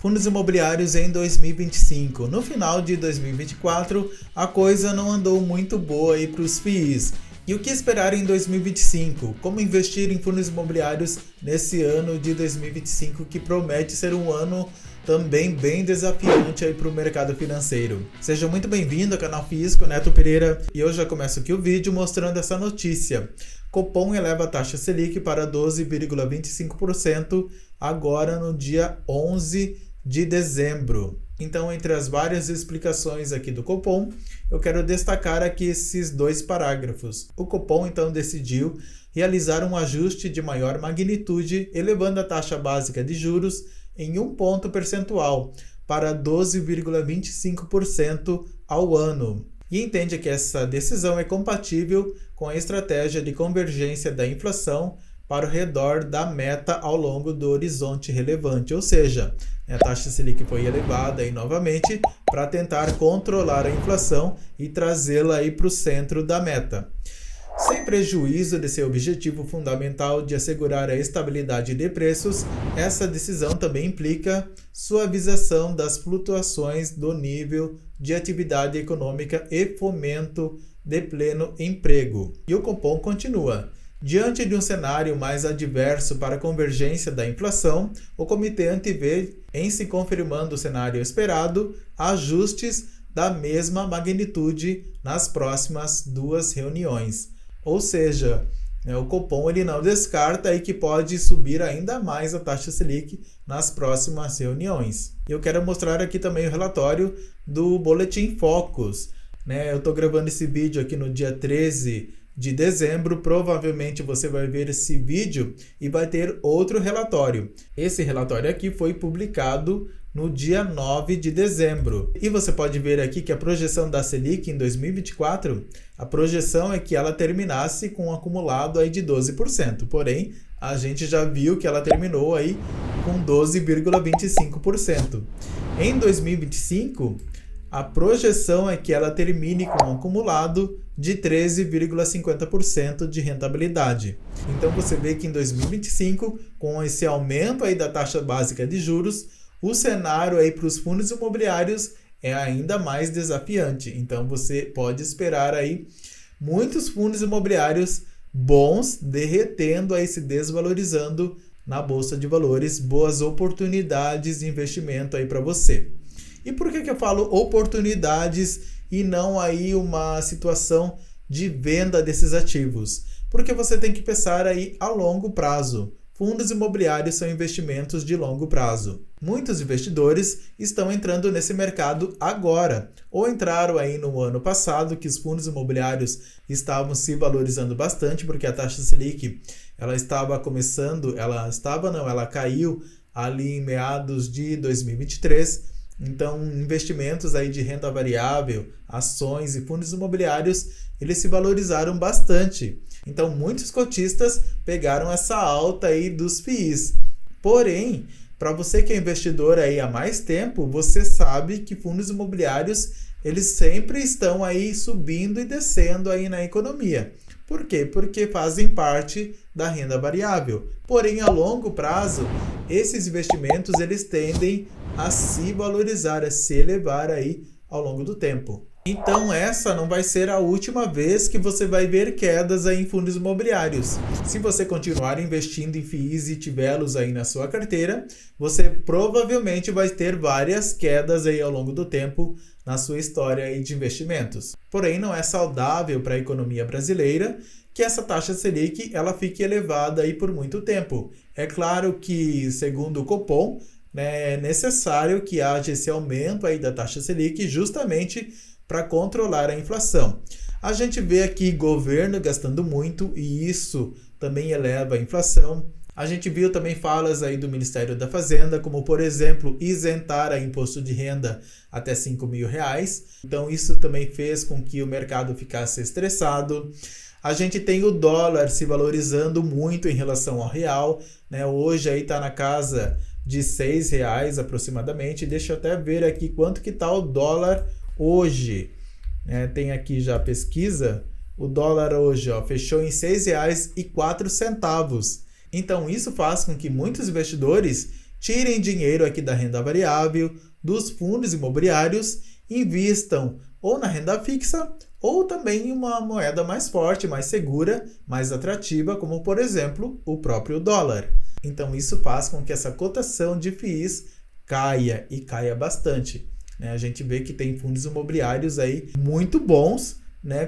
Fundos imobiliários em 2025. No final de 2024, a coisa não andou muito boa aí para os FIIs. E o que esperar em 2025? Como investir em fundos imobiliários nesse ano de 2025 que promete ser um ano também bem desafiante aí para o mercado financeiro. Seja muito bem-vindo ao canal FIIs com Neto Pereira e eu já começo aqui o vídeo mostrando essa notícia. Copom eleva a taxa Selic para 12,25% agora no dia 11 de dezembro. Então, entre as várias explicações aqui do Copom, eu quero destacar aqui esses dois parágrafos. O Copom, então, decidiu realizar um ajuste de maior magnitude, elevando a taxa básica de juros em 1 ponto percentual para 12,25% ao ano. E entende que essa decisão é compatível com a estratégia de convergência da inflação para o redor da meta ao longo do horizonte relevante, ou seja, a taxa Selic foi elevada aí novamente para tentar controlar a inflação e trazê-la aí para o centro da meta. Sem prejuízo de seu objetivo fundamental de assegurar a estabilidade de preços, essa decisão também implica suavização das flutuações do nível de atividade econômica e fomento de pleno emprego. E o Copom continua. Diante de um cenário mais adverso para a convergência da inflação, o comitê antevê, em se confirmando o cenário esperado, ajustes da mesma magnitude nas próximas 2 reuniões. Ou seja, o Copom ele não descarta aí que pode subir ainda mais a taxa Selic nas próximas reuniões. Eu quero mostrar aqui também o relatório do Boletim Focus. Eu estou gravando esse vídeo aqui no dia 13 de dezembro, provavelmente você vai ver esse vídeo e vai ter outro relatório. Esse relatório aqui foi publicado no dia 9 de dezembro. E você pode ver aqui que a projeção da Selic em 2024, a projeção é que ela terminasse com um acumulado aí de 12%. Porém, a gente já viu que ela terminou aí com 12,25%. Em 2025, a projeção é que ela termine com um acumulado de 13,50% de rentabilidade. Então você vê que em 2025, com esse aumento aí da taxa básica de juros, o cenário aí para os fundos imobiliários é ainda mais desafiante. Então você pode esperar aí muitos fundos imobiliários bons derretendo aí, se desvalorizando na bolsa de valores, boas oportunidades de investimento aí para você. E por que eu falo oportunidades e não aí uma situação de venda desses ativos? Porque você tem que pensar aí a longo prazo. Fundos imobiliários são investimentos de longo prazo. Muitos investidores estão entrando nesse mercado agora, ou entraram aí no ano passado, que os fundos imobiliários estavam se valorizando bastante, porque a taxa Selic, ela caiu ali em meados de 2023. Então, investimentos aí de renda variável, ações e fundos imobiliários, eles se valorizaram bastante. Então, muitos cotistas pegaram essa alta aí dos FIIs. Porém, para você que é investidor aí há mais tempo, você sabe que fundos imobiliários, eles sempre estão aí subindo e descendo aí na economia. Por quê? Porque fazem parte da renda variável. Porém, a longo prazo, esses investimentos eles tendem a se valorizar, a se elevar aí ao longo do tempo. Então essa não vai ser a última vez que você vai ver quedas aí em fundos imobiliários. Se você continuar investindo em FIIs e tivê-los aí na sua carteira, você provavelmente vai ter várias quedas aí ao longo do tempo na sua história aí de investimentos. Porém, não é saudável para a economia brasileira que essa taxa Selic ela fique elevada aí por muito tempo. É claro que, segundo o Copom, é necessário que haja esse aumento aí da taxa Selic justamente para controlar a inflação. A gente vê aqui governo gastando muito e isso também eleva a inflação. A gente viu também falas aí do Ministério da Fazenda, como por exemplo, isentar a imposto de renda até R$5.000. Então isso também fez com que o mercado ficasse estressado. A gente tem o dólar se valorizando muito em relação ao real, Hoje aí está na casa de R$6 aproximadamente. Deixa eu até ver aqui quanto que está o dólar hoje. Tem aqui já a pesquisa. O dólar hoje fechou em R$6,04. Então isso faz com que muitos investidores tirem dinheiro aqui da renda variável, dos fundos imobiliários, invistam ou na renda fixa ou também em uma moeda mais forte, mais segura, mais atrativa, como por exemplo o próprio dólar. Então isso faz com que essa cotação de FIIs caia e caia bastante. A gente vê que tem fundos imobiliários aí muito bons,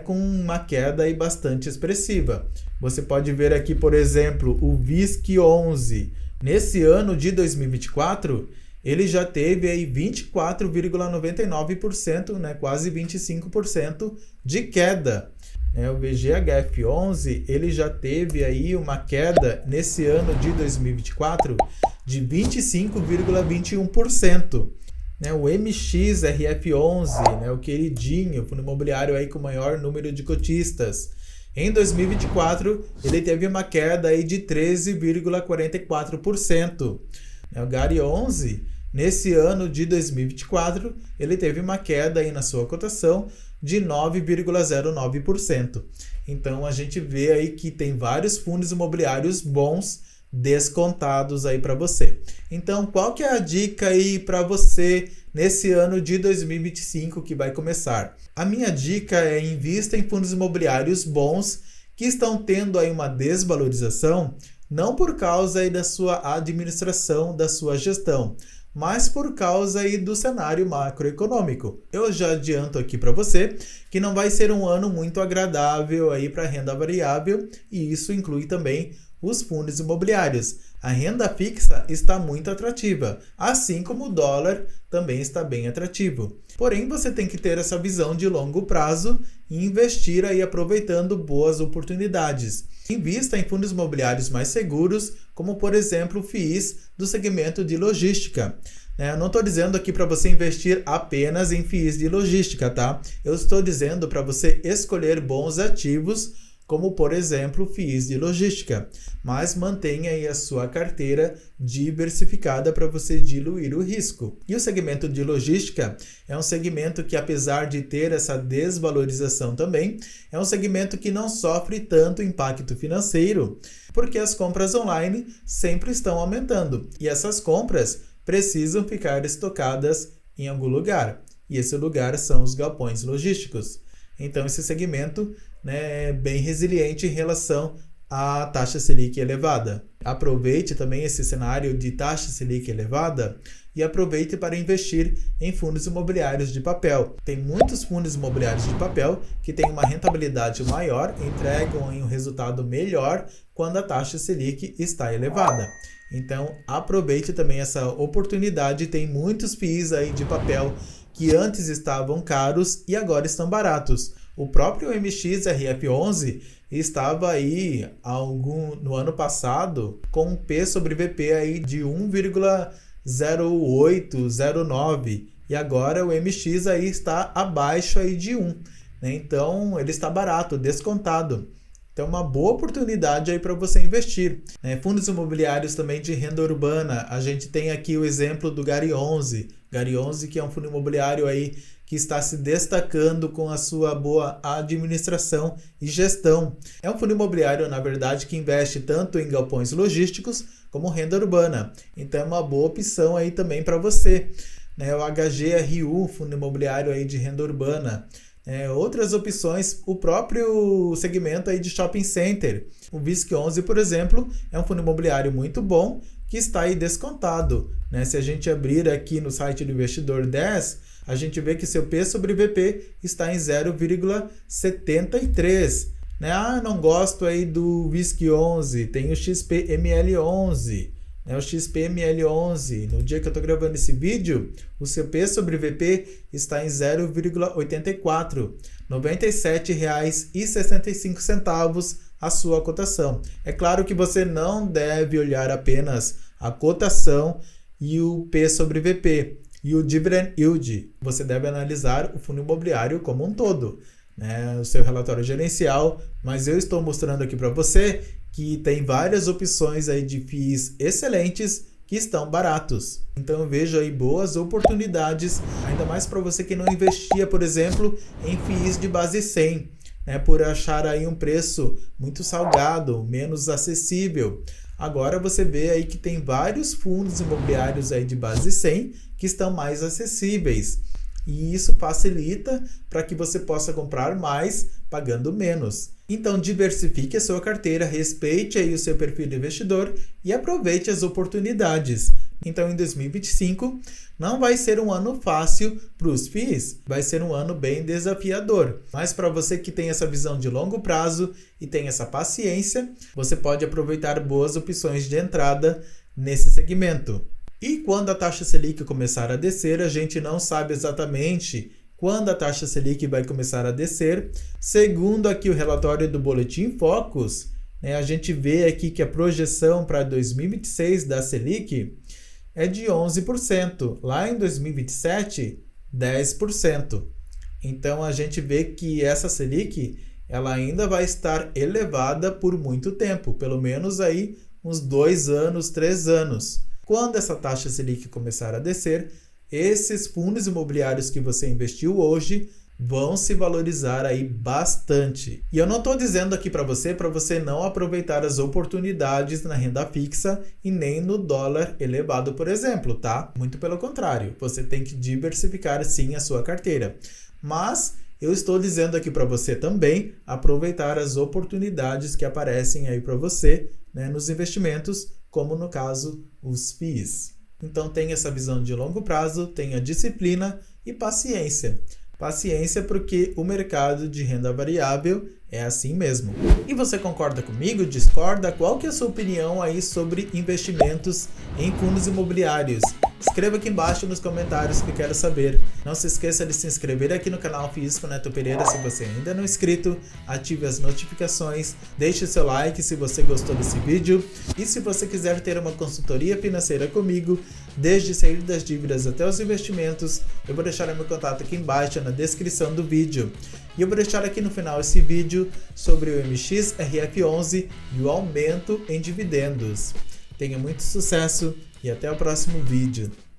com uma queda aí bastante expressiva. Você pode ver aqui, por exemplo, o VISC11. Nesse ano de 2024, ele já teve aí 24,99%, quase 25% de queda. O VGHF11, ele já teve aí uma queda nesse ano de 2024 de 25,21%. O MXRF11, o queridinho, o fundo imobiliário aí com o maior número de cotistas. Em 2024, ele teve uma queda aí de 13,44%. O GARI11, nesse ano de 2024, ele teve uma queda aí na sua cotação de 9,09%. Então, a gente vê aí que tem vários fundos imobiliários bons descontados aí para você. Então, qual que é a dica aí para você nesse ano de 2025 que vai começar? A minha dica é invista em fundos imobiliários bons que estão tendo aí uma desvalorização, não por causa aí da sua administração, da sua gestão, mas por causa aí do cenário macroeconômico. Eu já adianto aqui para você que não vai ser um ano muito agradável aí para a renda variável, e isso inclui também os fundos imobiliários. A renda fixa está muito atrativa, assim como o dólar também está bem atrativo. Porém, você tem que ter essa visão de longo prazo e investir aí aproveitando boas oportunidades. Invista em fundos imobiliários mais seguros, como por exemplo FIIs do segmento de logística. Eu não estou dizendo aqui para você investir apenas em FIIs de logística, tá? Eu estou dizendo para você escolher bons ativos, como por exemplo FIIs de logística, mas mantenha aí a sua carteira diversificada para você diluir o risco. E o segmento de logística é um segmento que, apesar de ter essa desvalorização também, é um segmento que não sofre tanto impacto financeiro, porque as compras online sempre estão aumentando e essas compras precisam ficar estocadas em algum lugar, e esse lugar são os galpões logísticos. Então esse segmento é bem resiliente em relação à taxa Selic elevada. Aproveite também esse cenário de taxa Selic elevada e aproveite para investir em fundos imobiliários de papel. Tem muitos fundos imobiliários de papel que têm uma rentabilidade maior, entregam um resultado melhor quando a taxa Selic está elevada. Então aproveite também essa oportunidade. Tem muitos FIIs aí de papel que antes estavam caros e agora estão baratos. O próprio MXRF11 estava aí no ano passado com um P sobre VP aí de 1,0809 e agora o MX aí está abaixo aí de 1. Então ele está barato, descontado. Então, uma boa oportunidade aí para você investir. Fundos imobiliários também de renda urbana. A gente tem aqui o exemplo do GARI11. GARI11, que é um fundo imobiliário aí que está se destacando com a sua boa administração e gestão. É um fundo imobiliário, na verdade, que investe tanto em galpões logísticos como renda urbana. Então, é uma boa opção aí também para você. O HGRU, fundo imobiliário aí de renda urbana. Outras opções, o próprio segmento aí de shopping center. O VISC11, por exemplo, é um fundo imobiliário muito bom que está aí descontado. Se a gente abrir aqui no site do Investidor 10, a gente vê que seu P sobre VP está em 0,73. Não gosto aí do VISC11, tem o XPML11. O XPML11, no dia que eu estou gravando esse vídeo, o seu P sobre VP está em 0,84, R$ 97,65 a sua cotação. É claro que você não deve olhar apenas a cotação e o P sobre VP e o Dividend Yield. Você deve analisar o fundo imobiliário como um todo, o seu relatório gerencial, mas eu estou mostrando aqui para você que tem várias opções aí de FIIs excelentes que estão baratos. Então eu vejo aí boas oportunidades, ainda mais para você que não investia, por exemplo, em FIIs de base 100, por achar aí um preço muito salgado, menos acessível. Agora você vê aí que tem vários fundos imobiliários aí de base 100 que estão mais acessíveis. E isso facilita para que você possa comprar mais pagando menos. Então diversifique a sua carteira, respeite aí o seu perfil de investidor e aproveite as oportunidades. Então em 2025 não vai ser um ano fácil para os FIIs, vai ser um ano bem desafiador. Mas para você que tem essa visão de longo prazo e tem essa paciência, você pode aproveitar boas opções de entrada nesse segmento. E quando a taxa Selic começar a descer, a gente não sabe exatamente quando a taxa Selic vai começar a descer. Segundo aqui o relatório do Boletim Focus, a gente vê aqui que a projeção para 2026 da Selic é de 11%. Lá em 2027, 10%. Então a gente vê que essa Selic ela ainda vai estar elevada por muito tempo, pelo menos aí uns 2 anos, 3 anos. Quando essa taxa Selic começar a descer, esses fundos imobiliários que você investiu hoje vão se valorizar aí bastante. E eu não estou dizendo aqui para você não aproveitar as oportunidades na renda fixa e nem no dólar elevado, por exemplo, tá? Muito pelo contrário, você tem que diversificar sim a sua carteira. Mas eu estou dizendo aqui para você também aproveitar as oportunidades que aparecem aí para você, nos investimentos, como no caso os FIIs. Então tenha essa visão de longo prazo, tenha disciplina e paciência. Paciência porque o mercado de renda variável é assim mesmo. E você concorda comigo? Discorda? Qual que é a sua opinião aí sobre investimentos em fundos imobiliários? Escreva aqui embaixo nos comentários que eu quero saber. Não se esqueça de se inscrever aqui no canal FIIs com Neto Pereira se você ainda não é inscrito. Ative as notificações, deixe seu like se você gostou desse vídeo. E se você quiser ter uma consultoria financeira comigo, desde sair das dívidas até os investimentos, eu vou deixar o meu contato aqui embaixo na descrição do vídeo. E eu vou deixar aqui no final esse vídeo sobre o MXRF11 e o aumento em dividendos. Tenha muito sucesso e até o próximo vídeo.